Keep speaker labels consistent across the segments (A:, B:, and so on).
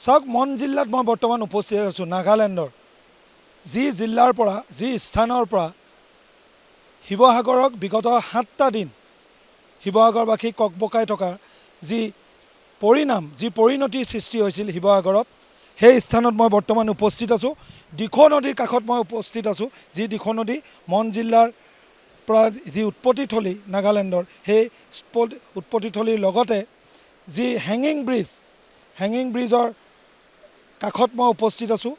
A: চাওক মন জিলাত মই বৰ্তমান উপস্থিত আছোঁ নাগালেণ্ডৰ যি জিলাৰ পৰা যি স্থানৰ পৰা শিৱসাগৰক বিগত 7টা দিন শিৱসাগৰবাসী ককবকাই থকা যি পৰিণাম যি পৰিণতিৰ সৃষ্টি হৈছিল শিৱসাগৰত সেই স্থানত মই বৰ্তমান উপস্থিত আছোঁ। দিখৌ নদীৰ কাষত মই উপস্থিত আছোঁ। যি দিখৌ নদী মন জিলাৰ পৰা যি উৎপত্তিথলী নাগালেণ্ডৰ সেই উৎপত্তিথলীৰ লগতে যি হেঙিং ব্ৰিজৰ কাষত মই উপস্থিত আছোঁ।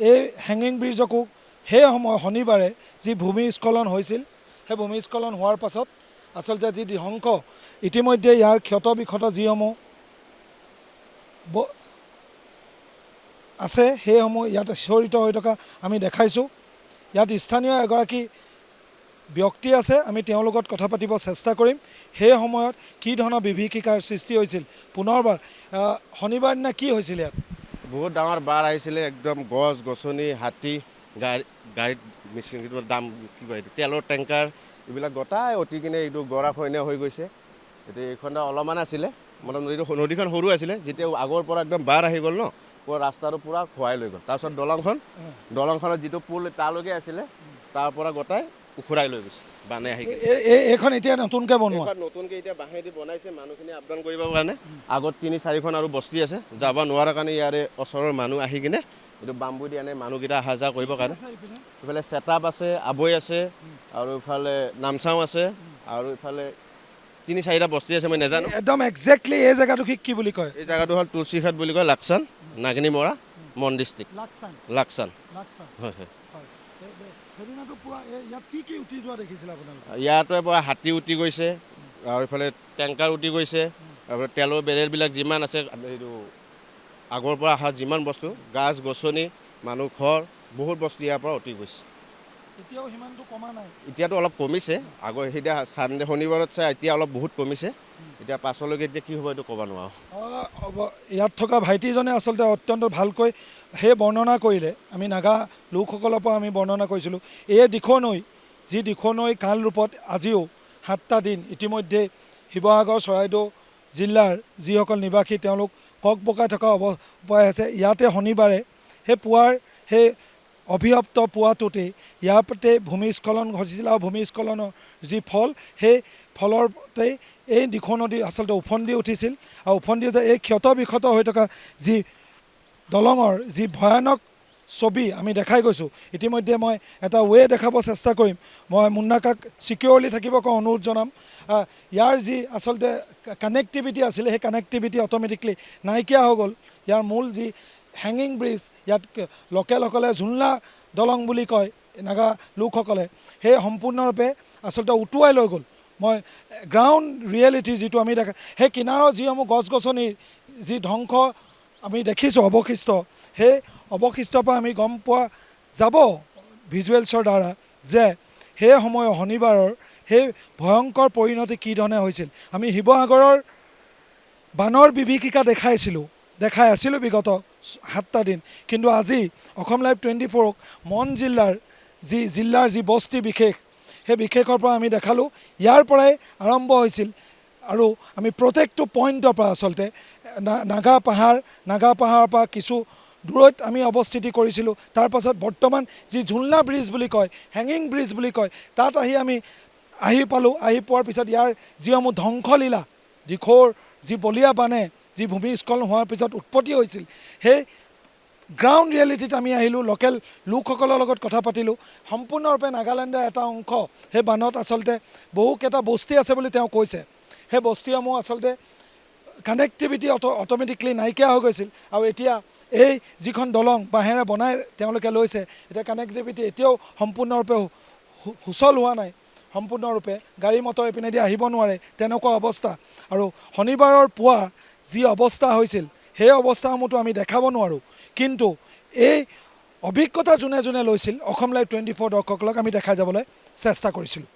A: এই হেঙিং ব্ৰিজকো সেই সময় শনিবাৰে যি ভূমিস্খলন হৈছিল সেই ভূমিস্খলন হোৱাৰ পাছত আচলতে যি ধ্বংস ইতিমধ্যে ইয়াৰ ক্ষত বিক্ষত যিসমূহ আছে সেইসমূহ ইয়াত জড়িত হৈ থকা আমি দেখাইছোঁ। ইয়াত স্থানীয় এগৰাকী ব্যক্তি আছে, আমি তেওঁৰ লগত কথা পাতিব চেষ্টা কৰিম। সেই সময়ত কি ধৰণৰ বিভীষিকাৰ সৃষ্টি হৈছিল পুনৰবাৰ শনিবাৰ দিনা কি হৈছিল ইয়াত?
B: বহুত ডাঙৰ বাৰ আহিছিলে, একদম গছ গছনি হাতী গাড়ীত দাম কিবা এইটো তেলৰ টেংকাৰ এইবিলাক গোটাই অতি কিনে এইটো গৰাখহনীয়া হৈ গৈছে। এতিয়া এইখন অলপমান আছিলে মোটামুটি নদীখন সৰু আছিলে, যেতিয়া আগৰ পৰা একদম বাৰ আহি গ'ল ন, পুৰা ৰাস্তাটো পুৰা খোৱাই লৈ গ'ল। তাৰপিছত দলংখনত যিটো পুল তালৈকে আছিলে তাৰ পৰা গোটাই উখুৰাই লৈ গৈছে বানে আহি।
A: এইখন এতিয়া নতুনকৈ বনোৱা,
B: নতুনকৈ এতিয়া বাঁহেদি বনাইছে মানুহখিনি আপডাউন কৰিবৰ কাৰণে। আগত 3-4খন আৰু বস্তি আছে, যাব নোৱাৰাৰ কাৰণে ইয়াৰে ওচৰৰ মানুহ আহি কিনে এইটো বাম্বু দি আনে মানুহকেইটা অহা যোৱা কৰিবৰ কাৰণে। ইফালে চেটাপ আছে, আবৈ আছে, আৰু ইফালে নামচাও আছে, আৰু ইফালে 3-4টা বস্তি আছে, মই নাজানো
A: একদম একজেক্টলি এই জেগাটো কি বুলি কয়।
B: এই জেগাটো হ'ল তুলসীঘাট বুলি কয়, লাকচান নাগিনীমৰা মন ডিষ্ট্ৰিক্ট। লাকচান হয় হয়। ইয়াতে পৰা হাতী উটি গৈছে, আৰু ইফালে টেংকাৰ উটি গৈছে, আৰু তেলৰ বেৰেলবিলাক যিমান আছে এইটো আগৰ পৰা অহা যিমান বস্তু গাছ গছনি মানুহ ঘৰ বহুত বস্তু ইয়াৰ পৰা উটি গৈছে।
A: এতিয়াও সিমানটো কমা নাই,
B: এতিয়াতো অলপ কমিছে, আগৰ সেইদিনা চানডে শনিবাৰত চাই এতিয়া অলপ বহুত কমিছে। এতিয়া পাছলৈকে এতিয়া কি হ'ব এইটো ক'ব নোৱাৰোঁ।
A: ইয়াত থকা ভাইটিজনে আচলতে অত্যন্ত ভালকৈ সেই বৰ্ণনা কৰিলে। আমি নাগা লোকসকলৰ পৰা আমি বৰ্ণনা কৰিছিলোঁ। এই দিখৌ নৈ, যি দিখৌ নৈ কাল ৰূপত আজিও 7টা দিন ইতিমধ্যে শিৱসাগৰ চৰাইদেউ জিলাৰ যিসকল নিবাসী তেওঁলোক ককবকাই থকা উপায় আছে। ইয়াতে শনিবাৰে সেই অভিশপ্ত পুৱাটোতেই ইয়াতে ভূমিস্খলন ঘটিছিল, আৰু ভূমিস্খলনৰ যি ফল সেই ফলতেই এই দিখৌ নদী আচলতে ওফন্দি উঠিছিল, আৰু ওফন্দি উঠি এই ক্ষত বিক্ষত হৈ থকা যি দলঙৰ যি ভয়ানক ছবি আমি দেখাই গৈছোঁ। ইতিমধ্যে মই এটা দেখাব চেষ্টা কৰিম। মই মুন্নাকাক ছিকিউৰলি থাকিব কওঁ অনুৰোধ জনাম। ইয়াৰ যি আচলতে কানেক্টিভিটি আছিলে সেই কানেক্টিভিটি অট'মেটিকলি নাইকিয়া হৈ গ'ল। ইয়াৰ মূল যি হেঙিং ব্ৰিজ, ইয়াত লোকেলসকলে ঝুলনা দলং বুলি কয় নাগা লোকসকলে, সেই সম্পূৰ্ণৰূপে আচলতে উটুৱাই লৈ গ'ল। মই গ্ৰাউণ্ড ৰিয়েলিটি যিটো আমি দেখা, সেই কিনাৰৰ যিসমূহ গছ গছনিৰ যি ধ্বংস আমি দেখিছোঁ অৱশিষ্ট, সেই অৱশিষ্টৰ পৰা আমি গম পোৱা যাব ভিজুৱেলছৰ দ্বাৰা যে সেই সময়ৰ শনিবাৰৰ সেই ভয়ংকৰ পৰিণতি কি ধৰণে হৈছিল। আমি শিৱসাগৰৰ বানৰ বিভীষিকা দেখাই আছিলোঁ বিগত 7টা দিন, কিন্তু আজি অসম লাইভ 24ক মন জিলাৰ যি বস্তি বিশেষ সেই বিশেষৰ পৰা আমি দেখালোঁ। ইয়াৰ পৰাই আৰম্ভ হৈছিল, আৰু আমি প্ৰত্যেকটো পইণ্টৰ পৰা আচলতে নাগা পাহাৰৰ পৰা কিছু দূৰৈত আমি অৱস্থিতি কৰিছিলোঁ। তাৰ পাছত বৰ্তমান যি ঝুলনা ব্ৰিজ বুলি কয়, হেঙিং ব্ৰিজ বুলি কয়, তাত আহি পালোঁ। আহি পোৱাৰ পিছত ইয়াৰ যিসমূহ ধ্বংসলীলা, দিখৌৰ যি বলীয়া বানে যি ভূমিস্খলন হোৱাৰ পিছত উৎপত্তি হৈছিল, সেই গ্ৰাউণ্ড ৰিয়েলিটিত আমি আহিলোঁ। লোকেল লোকসকলৰ লগত কথা পাতিলোঁ। সম্পূৰ্ণৰূপে নাগালেণ্ডৰ এটা অংশ সেই বানত আচলতে বহুকেইটা বস্তি আছে বুলি তেওঁ কৈছে। সেই বস্তিসমূহ আচলতে কানেক্টিভিটি অট'মেটিকলি নাইকিয়া হৈ গৈছিল, আৰু এতিয়া এই যিখন দলং বাঁহেৰে বনাই তেওঁলোকে লৈছে, এতিয়া কানেক্টিভিটি এতিয়াও সম্পূৰ্ণৰূপে সুচল হোৱা নাই। সম্পূৰ্ণৰূপে গাড়ী মটৰ এইপিনেদি আহিব নোৱাৰে তেনেকুৱা অৱস্থা। আৰু শনিবাৰৰ পুৱা যি অৱস্থা হৈছিল সেই অৱস্থাসমূহতো আমি দেখাব নোৱাৰোঁ, কিন্তু এই অভিজ্ঞতা যোনে লৈছিল অসম লাইভ 24 দৰ্শকসকলক আমি দেখাই যাবলৈ চেষ্টা কৰিছিলোঁ।